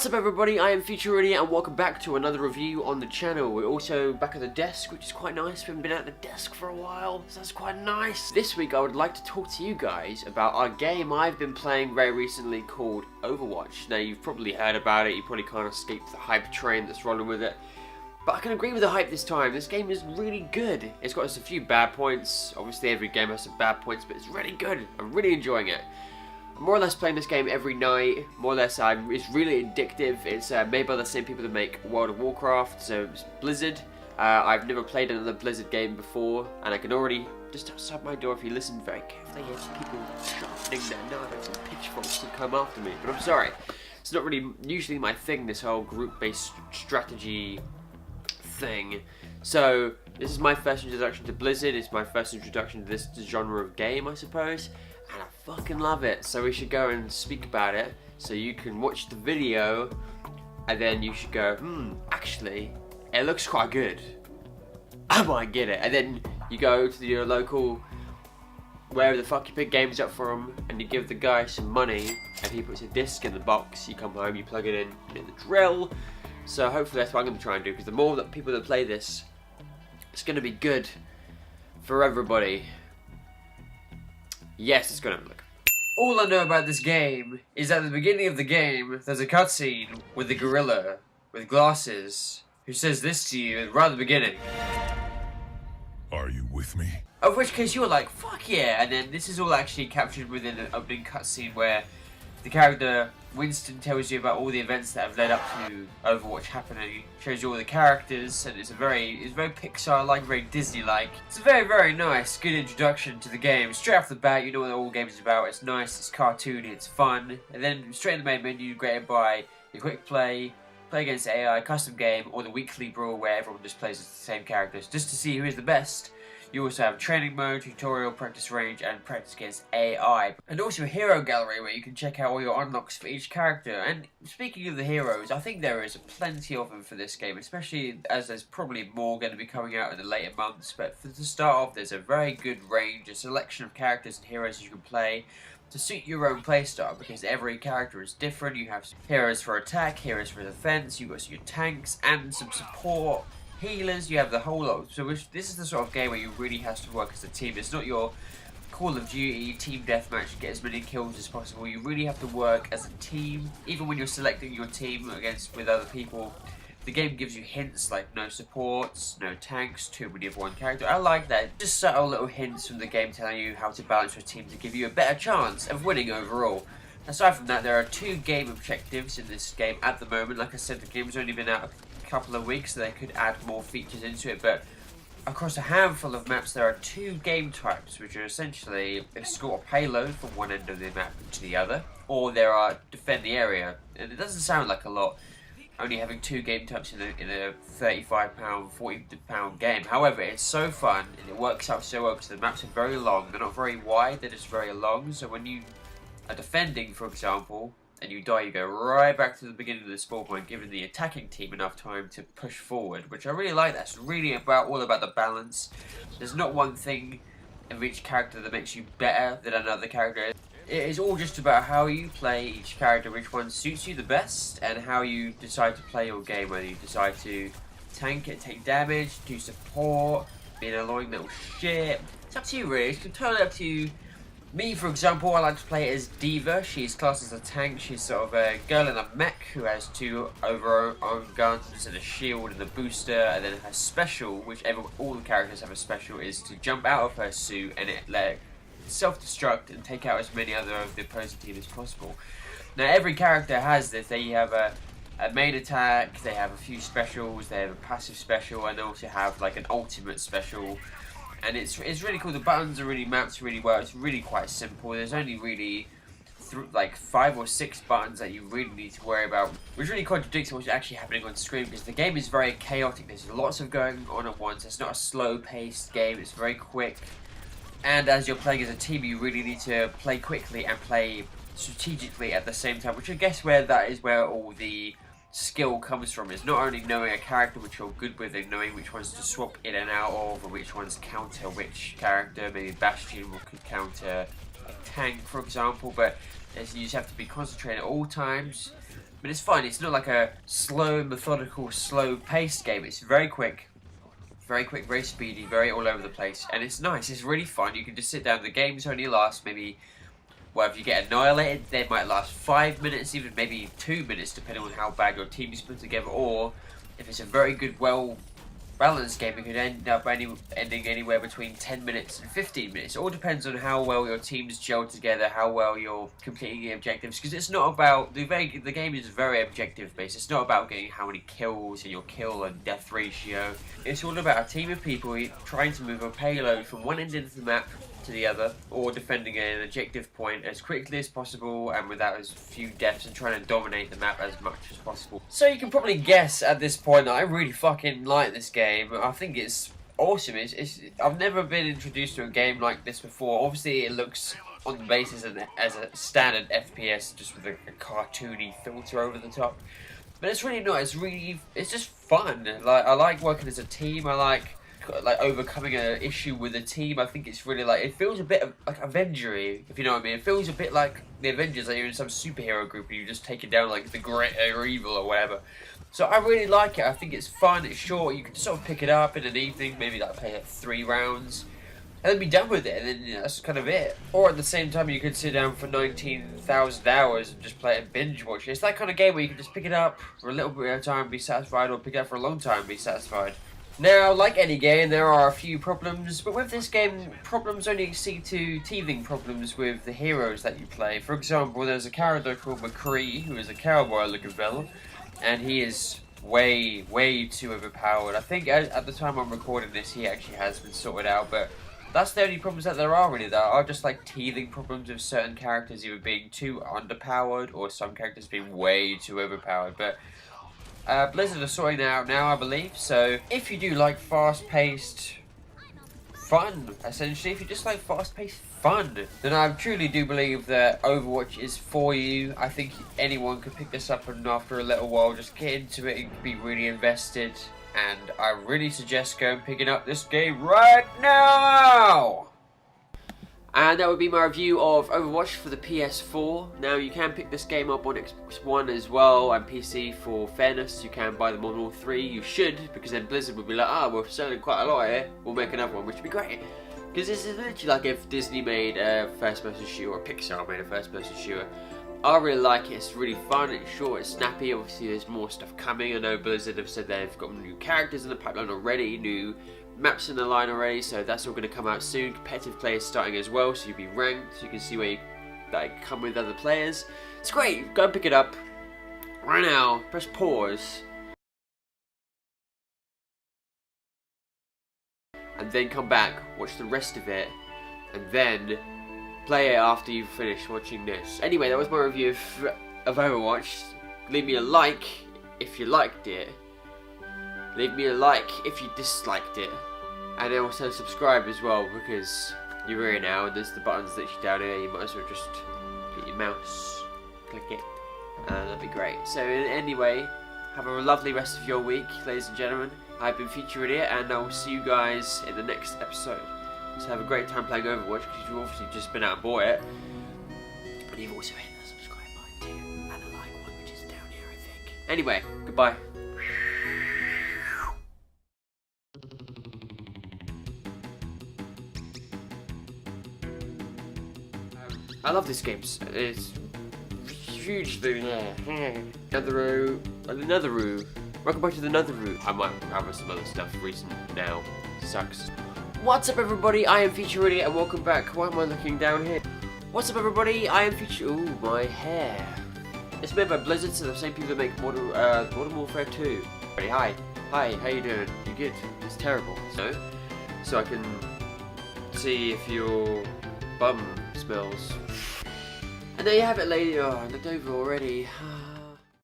What's up everybody, I am Iamfutureidiot and welcome back to another review on the channel. We're also back at the desk, which is quite nice. We haven't been at the desk for a while, so that's quite nice. This week I would like to talk to you guys about our game I've been playing very recently called Overwatch. Now you've probably heard about it, you probably can't escape the hype train that's rolling with it. But I can agree with the hype this time. This game is really good. It's got us a few bad points. Obviously every game has some bad points, but it's really good. I'm really enjoying it. I'm more or less playing this game every night, more or less. It's really addictive. It's made by the same people that make World of Warcraft, so it's Blizzard. I've never played another Blizzard game before, and I can already, just outside my door, if you listen very carefully, hear some people sharpening their knives and pitchforks to come after me. But I'm sorry, it's not really usually my thing, this whole group-based strategy thing. So, this is my first introduction to Blizzard. It's my first introduction to this genre of game, I suppose. And I fucking love it, so we should go and speak about it, so you can watch the video, and then you should go, actually, it looks quite good, I might get it, and then you go to your local, wherever the fuck you pick games up from, and you give the guy some money, and he puts a disc in the box, you come home, you plug it in, you hit the drill. So hopefully that's what I'm going to try and do, because the more that people that play this, it's going to be good for everybody. Yes, it's gonna look. All I know about this game is that at the beginning of the game, there's a cutscene with the gorilla with glasses who says this to you right at the beginning. Are you with me? Of which case you're like, fuck yeah, and then this is all actually captured within an opening cutscene where the character Winston tells you about all the events that have led up to Overwatch happening, shows you all the characters, and it's very Pixar-like, very Disney-like. It's a very, very nice, good introduction to the game. Straight off the bat, you know what the whole game is about. It's nice, it's cartoony, it's fun. And then straight in the main menu, created by your quick play against AI, custom game, or the weekly brawl where everyone just plays as the same characters, just to see who is the best. You also have training mode, tutorial, practice range, and practice against AI. And also a hero gallery where you can check out all your unlocks for each character. And speaking of the heroes, I think there is plenty of them for this game, especially as there's probably more going to be coming out in the later months. But to start off, there's a very good range, a selection of characters and heroes you can play to suit your own playstyle, because every character is different. You have heroes for attack, heroes for defense, you've got your tanks, and some support. Healers, you have the whole lot. So this is the sort of game where you really have to work as a team. It's not your Call of Duty team deathmatch, get as many kills as possible. You really have to work as a team. Even when you're selecting your team with other people, the game gives you hints like no supports, no tanks, too many of one character. I like that. Just subtle little hints from the game telling you how to balance your team to give you a better chance of winning overall. Aside from that, there are 2 game objectives in this game at the moment. Like I said, the game's only been out a couple of weeks, so they could add more features into it, but across a handful of maps there are 2 game types, which are essentially escort a payload from one end of the map to the other, or there are defend the area. And it doesn't sound like a lot, only having 2 game types in a £35, £40 game. However, it's so fun, and it works out so well, because the maps are very long. They're not very wide, they're just very long, so when you are defending, for example, and you die, you go right back to the beginning of the spawn point, giving the attacking team enough time to push forward, which I really like. That's really all about the balance. There's not one thing of each character that makes you better than another character. It is all just about how you play each character, which one suits you the best, and how you decide to play your game, whether you decide to tank it, take damage, do support, be an annoying little shit. It's up to you really, it's totally up to you. Me, for example, I like to play as d.va. She's classed as a tank. She's sort of a girl in a mech who has 2 overarm guns and a shield and a booster, and then her special, which all the characters have a special, is to jump out of her suit and let self-destruct and take out as many other of the opposing team as possible. Now, every character has this. They have a main attack, they have a few specials, they have a passive special, and they also have like an ultimate special. And it's really cool. The buttons are really mapped really well. It's really quite simple. There's only really like 5 or 6 buttons that you really need to worry about, which really contradicts what's actually happening on screen, because the game is very chaotic. There's lots of going on at once. It's not a slow-paced game. It's very quick. And as you're playing as a team, you really need to play quickly and play strategically at the same time, which I guess that is where all the skill comes from, is not only knowing a character which you're good with and knowing which ones to swap in and out of, or which ones counter which character. Maybe Bastion could counter a tank, for example, but you just have to be concentrated at all times, But it's fun. It's not like a slow, methodical, slow-paced game. It's very quick, very speedy, very all over the place. And it's nice. It's really fun. You can just sit down. The games only last maybe, well, if you get annihilated, they might last 5 minutes, even maybe 2 minutes, depending on how bad your team is put together. Or if it's a very good, well-balanced game, it could end up ending anywhere between 10 minutes and 15 minutes. It all depends on how well your teams gel together, how well you're completing the objectives. Because it's not about the game is very objective based. It's not about getting how many kills and your kill and death ratio. It's all about a team of people trying to move a payload from one end of the map to the other, or defending an objective point as quickly as possible and without as few deaths, and trying to dominate the map as much as possible. So you can probably guess at this point that I really fucking like this game. I think it's awesome. I've never been introduced to a game like this before. Obviously it looks on the basis as a standard FPS, just with a cartoony filter over the top. But it's really not. It's just fun. Like, I like working as a team. I like overcoming an issue with a team. I think it's really it feels a bit of like Avenger-y, if you know what I mean. It feels a bit like the Avengers, like you're in some superhero group and you're just taking down like the great or evil or whatever. So I really like it. I think it's fun, it's short, you can sort of pick it up in an evening, maybe like play 3 rounds and then be done with it, and then that's kind of it. Or at the same time you could sit down for 19,000 hours and just play it and binge watch it. It's that kind of game where you can just pick it up for a little bit of time and be satisfied, or pick it up for a long time and be satisfied. Now, like any game, there are a few problems, but with this game, problems only exceed to teething problems with the heroes that you play. For example, there's a character called McCree, who is a cowboy-looking fella, and he is way too overpowered. I think at the time I'm recording this, he actually has been sorted out, but that's the only problems that there are really. There are just like teething problems with certain characters either being too underpowered or some characters being way too overpowered, but Blizzard are sorting that out now, I believe. So if you do like fast-paced fun, essentially, if you just like fast-paced fun, then I truly do believe that Overwatch is for you. I think anyone could pick this up and after a little while just get into it and be really invested. And I really suggest going and picking up this game right now! And that would be my review of Overwatch for the PS4. Now, you can pick this game up on Xbox One as well, and PC for fairness. You can buy them on all 3. You should, because then Blizzard would be like, we're selling quite a lot here. We'll make another one, which would be great. Because this is literally like if Disney made a first-person shooter, or Pixar made a first-person shooter. I really like it. It's really fun, it's short, it's snappy. Obviously, there's more stuff coming. I know Blizzard have said they've got new characters in the pipeline already, new maps in the line already, so that's all going to come out soon. Competitive players starting as well, so you'll be ranked, so you can see where you come with other players. It's great. Go and pick it up right now. Press pause, and then come back, watch the rest of it, and then play it after you've finished watching this. Anyway, that was my review of Overwatch. Leave me a like if you liked it. Leave me a like if you disliked it. And then also subscribe as well, because you're here now and there's the buttons literally down here. You might as well just get your mouse, click it, and that'd be great. So anyway, have a lovely rest of your week, ladies and gentlemen. I've been Iamfutureidiot, and I will see you guys in the next episode. So have a great time playing Overwatch, because you've obviously just been out and bought it. And you've also hit the subscribe button too, and the like one, which is down here, I think. Anyway, goodbye. I love this game. It's hugely Netheroo. Welcome back to the Netheroo. I might have some other stuff recent now. Sucks. What's up, everybody? I am Iamfutureidiot, and welcome back. Why am I looking down here? What's up, everybody? I am Ooh, my hair. It's made by Blizzard, so the same people that make Modern Warfare 2. Hi, how you doing? You good? It's terrible. So I can see if your bum smells. And there you have it, lady. Oh, I looked over already.